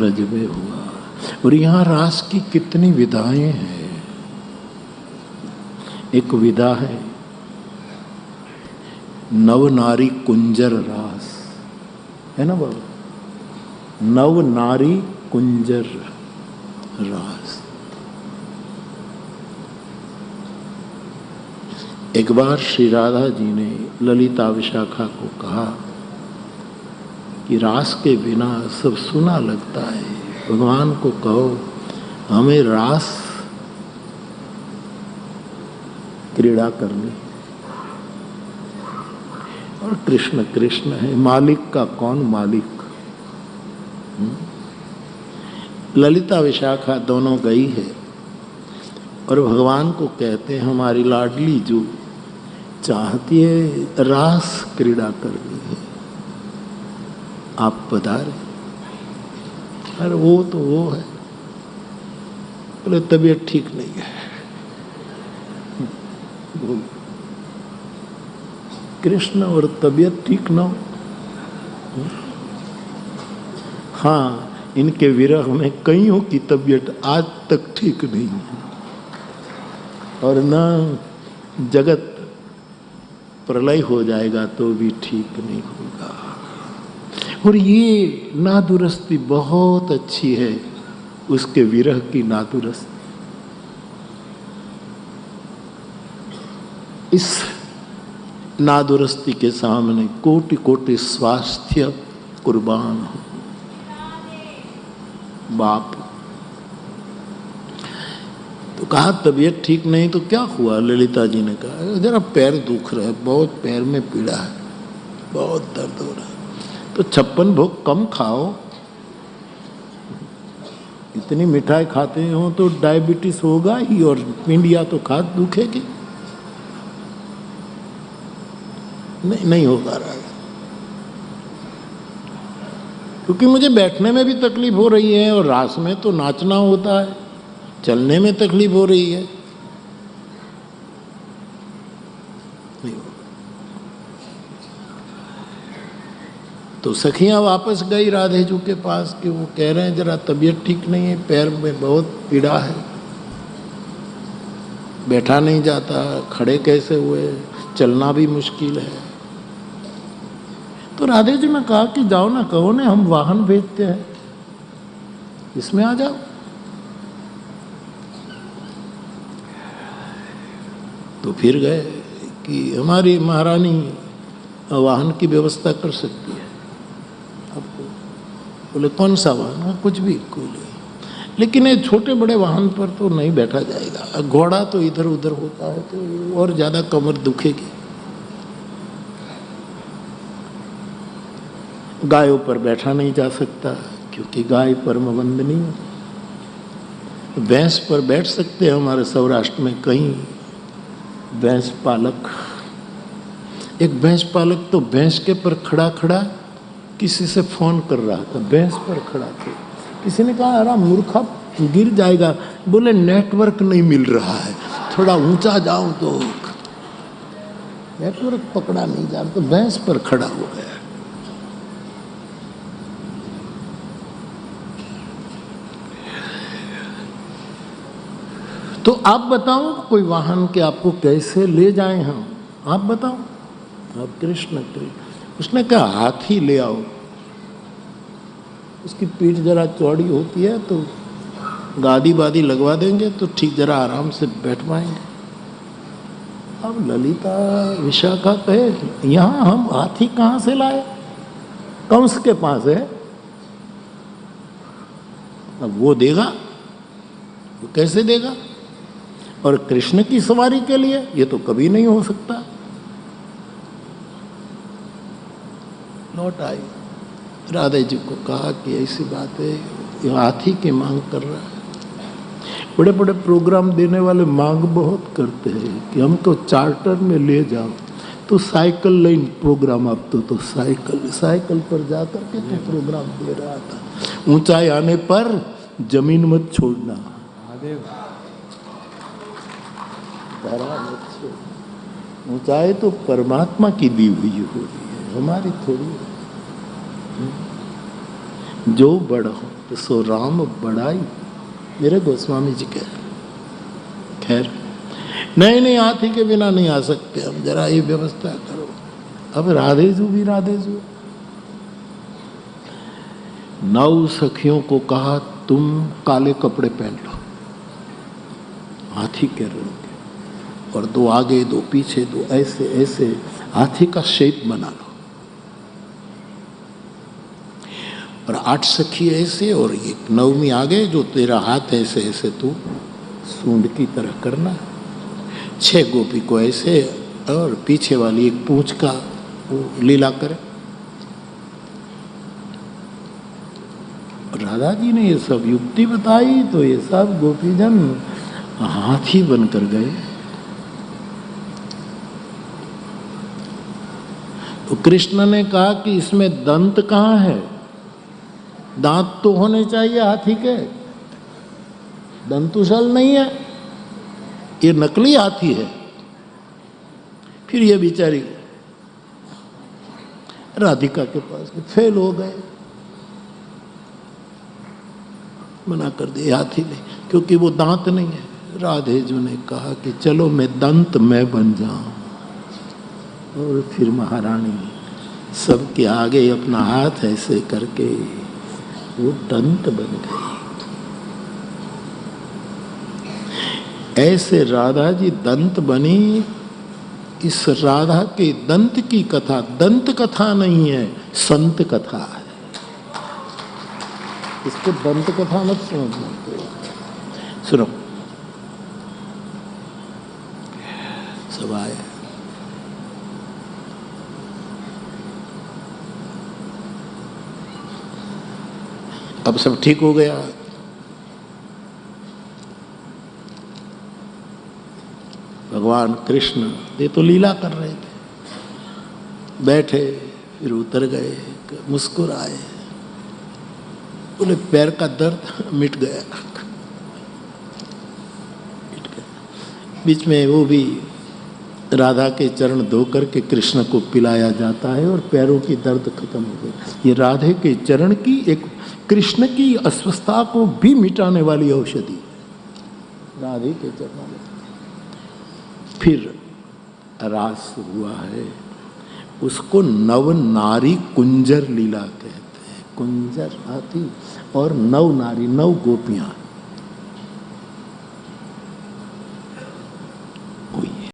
ब्रज में हुआ। और यहाँ रास की कितनी विधाएं हैं। एक विधा है नव नारी कुंजर रास, है ना बाबा, नव नारी कुंजर रास। एक बार श्री राधा जी ने ललिता विशाखा को कहा कि रास के बिना सब सुना लगता है, भगवान को कहो हमें रास क्रीड़ा करनी। और कृष्ण कृष्ण है, मालिक का कौन मालिक। ललिता विशाखा दोनों गई है और भगवान को कहते हैं हमारी लाडली जो चाहती है रास क्रीड़ा करनी है, आप पधारे। अरे वो तो वो है, बोले तबीयत ठीक नहीं है। कृष्ण और तबीयत ठीक ना हो। हाँ, इनके विरह में कईयों की तबीयत आज तक ठीक नहीं है और न जगत प्रलय हो जाएगा तो भी ठीक नहीं होगा। और ये नादुरुस्ती बहुत अच्छी है, उसके विरह की नादुरुस्ती। इस नादुरुस्ती के सामने कोटि कोटि स्वास्थ्य कुर्बान हो। बाप तो कहा तबीयत ठीक नहीं तो क्या हुआ। ललिता जी ने कहा जरा पैर दुख रहा है, बहुत पैर में पीड़ा है, बहुत दर्द हो रहा है, तो 56 भोग कम खाओ। इतनी मिठाई खाते हो तो डायबिटीज होगा ही और पिंडिया तो खाद दुखेगी। नहीं होगा राज, क्योंकि मुझे बैठने में भी तकलीफ हो रही है और रास में तो नाचना होता है, चलने में तकलीफ हो रही है। नहीं होगा। तो सखियां वापस गई राधे जी के पास कि वो कह रहे हैं जरा तबीयत ठीक नहीं है, पैर में बहुत पीड़ा है, बैठा नहीं जाता, खड़े कैसे हुए, चलना भी मुश्किल है। तो राधे जी ने कहा कि जाओ ना, कहो ना हम वाहन भेजते हैं, इसमें आ जाओ। तो फिर गए कि हमारी महारानी वाहन की व्यवस्था कर सकती है आपको। बोले कौन सा वाहन। कुछ भी कोई नहीं, लेकिन ये छोटे बड़े वाहन पर तो नहीं बैठा जाएगा, घोड़ा तो इधर उधर होता है तो और ज्यादा कमर दुखेगी। गायों पर बैठा नहीं जा सकता क्योंकि गाय परम वंदनीय है। भैंस पर बैठ सकते हैं, हमारे सौराष्ट्र में कहीं भैंस पालक, एक भैंस पालक तो भैंस के पर खड़ा खड़ा किसी से फोन कर रहा था, भैंस पर खड़ा था। किसी ने कहा अरे मूर्खा गिर जाएगा, बोले नेटवर्क नहीं मिल रहा है, थोड़ा ऊंचा जाओ तो नेटवर्क पकड़ा नहीं जा रहा, तो भैंस पर खड़ा हो गया। तो आप बताओ कोई वाहन के आपको कैसे ले जाएं हम, आप बताओ। आप कृष्ण उसने कहा हाथी ले आओ, उसकी पीठ जरा चौड़ी होती है तो गादी बादी लगवा देंगे तो ठीक जरा आराम से बैठ पाएंगे। अब ललिता विशाखा कहे यहाँ हम हाथी कहाँ से लाए, कंस के पास है, अब वो देगा, वो कैसे देगा। और कृष्ण की सवारी के लिए ये तो कभी नहीं हो सकता। लौट आई, राधे जी को कहा कि ऐसी बात है, ये हाथी की मांग कर रहा है। बड़े बड़े प्रोग्राम देने वाले मांग बहुत करते हैं कि हमको चार्टर में ले जाओ, तो साइकिल लाइन प्रोग्राम, अब तो साइकिल पर जाकर के तो प्रोग्राम दे रहा था। ऊंचाई आने पर जमीन मत छोड़ना, ऊंचाई तो परमात्मा की दी हुई होती है, हमारी थोड़ी। जो बड़ा हो सो राम बड़ाई, मेरे गोस्वामी जी कह। खैर नहीं हाथी के बिना नहीं आ सकते हम, जरा ये व्यवस्था करो। अब राधेजू भी राधेजू। 9 सखियों को कहा तुम काले कपड़े पहन लो, हाथी के रंग के, और 2 आगे 2 पीछे, 2 ऐसे ऐसे हाथी का शेप बना लो। और 8 सखी ऐसे और एक 9वीं आगे, जो तेरा हाथ ऐसे ऐसे तू सूंड की तरह करना। 6 गोपी को ऐसे, और पीछे वाली एक पूंछ का वो लीला करे। राधा जी ने ये सब युक्ति बताई तो ये सब गोपीजन हाथी बनकर गए। तो कृष्ण ने कहा कि इसमें दंत कहाँ है? दांत तो होने चाहिए हाथी के, दंतुशल नहीं है, ये नकली हाथी है। फिर ये बेचारी राधिका के पास फेल हो गए, मना कर दिया हाथी ने, क्योंकि वो दांत नहीं है। राधे जी ने कहा कि चलो मैं दंत मैं बन जाऊं, और फिर महारानी सबके आगे अपना हाथ ऐसे करके वो दंत बन गई। ऐसे राधा जी दंत बनी। इस राधा के दंत की कथा दंत कथा नहीं है, संत कथा है। इसको दंत कथा मत समझना। सुनो, सब आए। अब सब ठीक हो गया। भगवान कृष्ण ये तो लीला कर रहे थे, बैठे फिर उतर गए, मुस्कुराए, बोले पैर का दर्द मिट गया। बीच में वो भी राधा के चरण धो करके कृष्ण को पिलाया जाता है और पैरों की दर्द खत्म हो गई। ये राधे के चरण की एक कृष्ण की अस्वस्थता को भी मिटाने वाली औषधि, राधे के चरणों में। फिर रास हुआ है, उसको नव नारी कुंजर लीला कहते हैं। कुंजर हाथी और 9 नारी 9 गोपियां,